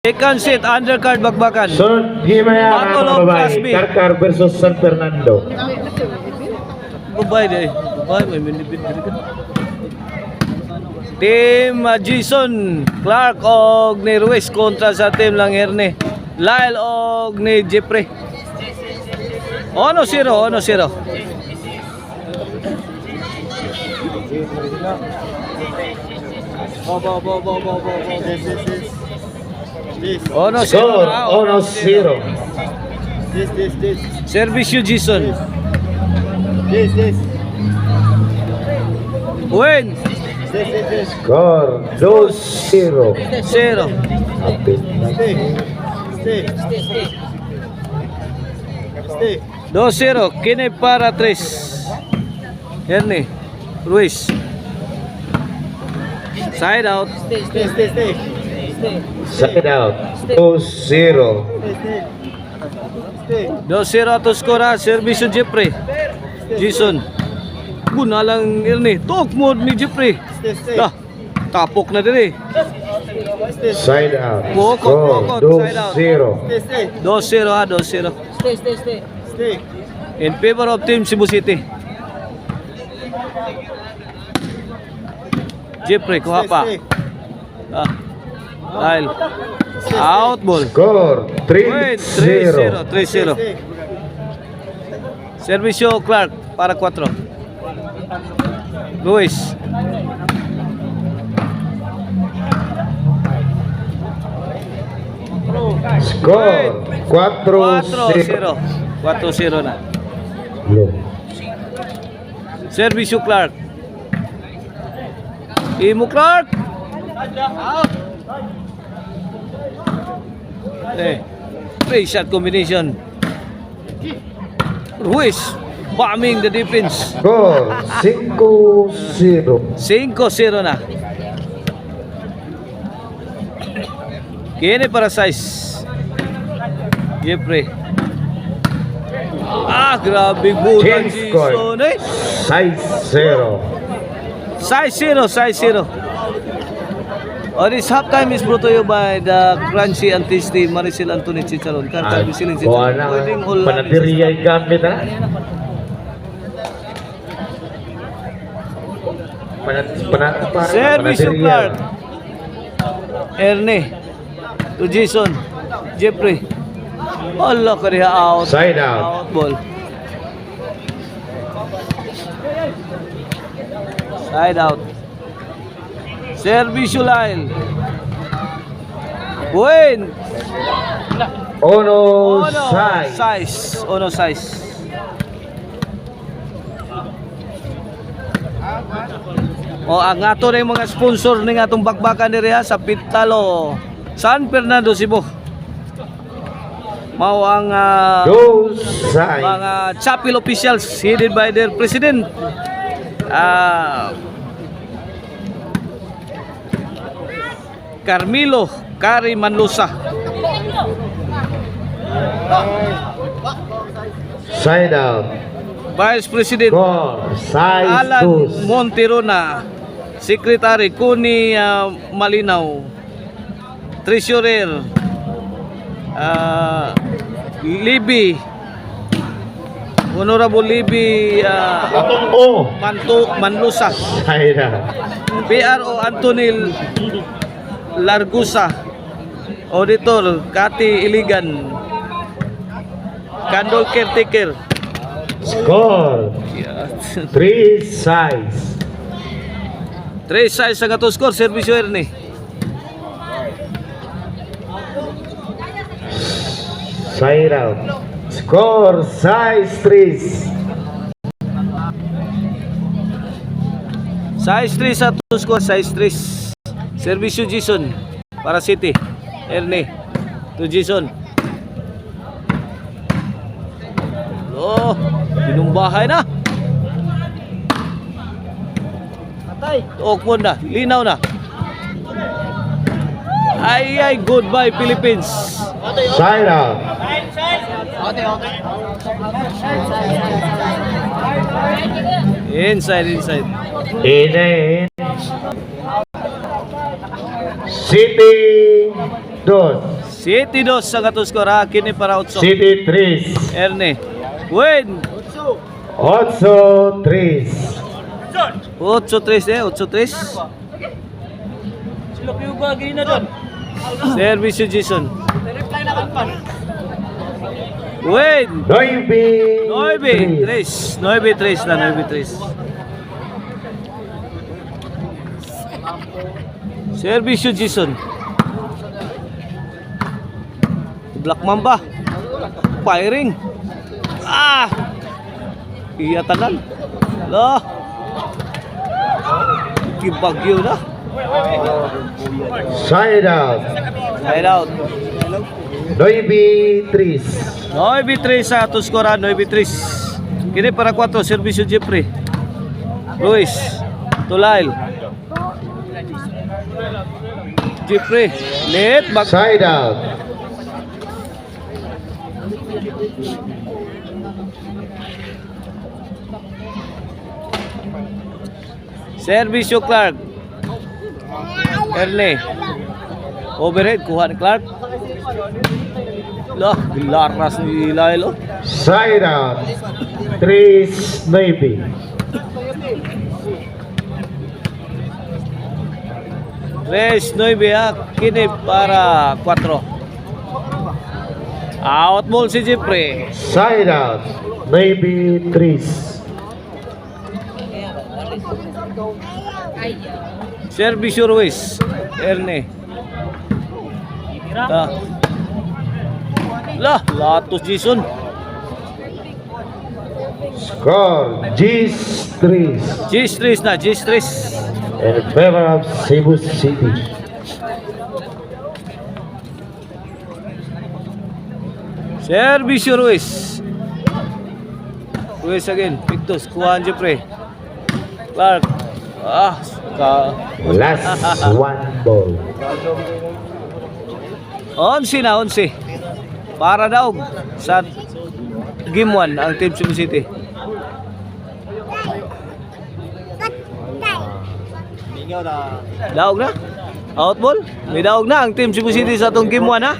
Second set, undercard bakbakan. Son Himaya Battle of Class B. Karkar versus San Fernando. Babay deh. Babay may minibid diri ka. Team Jason Clark og ni Ruiz kontra sa team lang Erne. Lyle og ni Jeffrey. 1-0, 1-0. Ono Score zero. 1-0. Servicio Jason. Win. Score 2-0. 0. Apit na. 2-0. Kine para 3. Erne. Ruiz. Side out. Side out 2-0. 2-0 ato skora. Servicio Jeffrey. Jason. Guna lang Erne. Talk mode ni Jeffrey. Dah. Tapok na diri. Side out. Pokok, Score side out. 2-0. 2-0 ha. 2-0. In favor of Team Cebu City. Jeffrey, kuha pa. Lyle. Out ball. Score Win, 3-0. 3-0. Servicio Clark para 4. Luis. Score 4-0. 4-0 na. Low. Servicio Clark. Imo Clark. Three shot combination. Ruiz bombing the defense. Score 5-0. 5-0 na. Kini para size. Jeffrey. Grabe bulan Change score. Jason eh. 6-0. 6-0. This halftime is brought to you by the Crunchy and Tasty Maricel Anthony Chicharon. Karkar Bisiling Chicharon. Pwedeng all Panatiriyay gamit ha. Servicio Clark. Erne. To Jason. Jeffrey. Allah kariha out. Side out. Out ball. Side out. Servicio Lyle. Win. Ono side. Size. Ono size. Ang ato na yung mga sponsor ng atong bakbakan diri ha sa Pitalo, San Fernando, Cebu. Mao ang Those side. mga chapel officials headed by their president. Carmelo Cari Manlusa. Side out. Vice President Score 6-2. Alan Monterona. Secretary Kuni Malinaw. Treasurer Libby. Honorable Libby Manlusa. Side out. PRO Anthony Largusa. Auditor Kati Iligan. Candle Caretaker. Score 3-6. 3-6 ang ato score. Servicio Erne. Side out. Score 6-3. 6-3 sa ato score. 6-3. Servicio Jason para City. Erne to Jason. Binumbahay na. Okmon na. Linaw na. Ay, goodbye Philippines. Side out. Inside. In. City 2. City 2 sa gato skor ha. Kini para 8. City 3. Erne. Win. 8-3. 8-3 8-3. Service Jason. Win. 9-3. 9-3 na 9-3. Service Jason. Black Mamba. Firing. Iya tanan. Lah. Kibagyo na. Side out. Side out. 9-3. 9-3 sa ato skora 9-3. Kini para 4 Servicio Jeffrey. Luis Tulail. Jeffrey net back. Side out. Servicio Clark. Erne. Overhead kuha ni Clark. Lah, dilaras ni Lail oh. Side out. 3-9. Tres 9 ha. Kini para 4. Out ball si Jeffrey. Side out. 9-3. Servicio Ruiz. Erne. Latos Jason. Score G3 G3 na, G3. in favor of Cebu City. Servicio Ruiz. Ruiz again. Pictus. Kuhaan Jeffrey. Clark. Last one ball. 11 na, 11. Para daw sa game 1 ang Team Cebu City. Daog na? Out ball? May daog na ang Team Cebu City sa atong game 1 ha?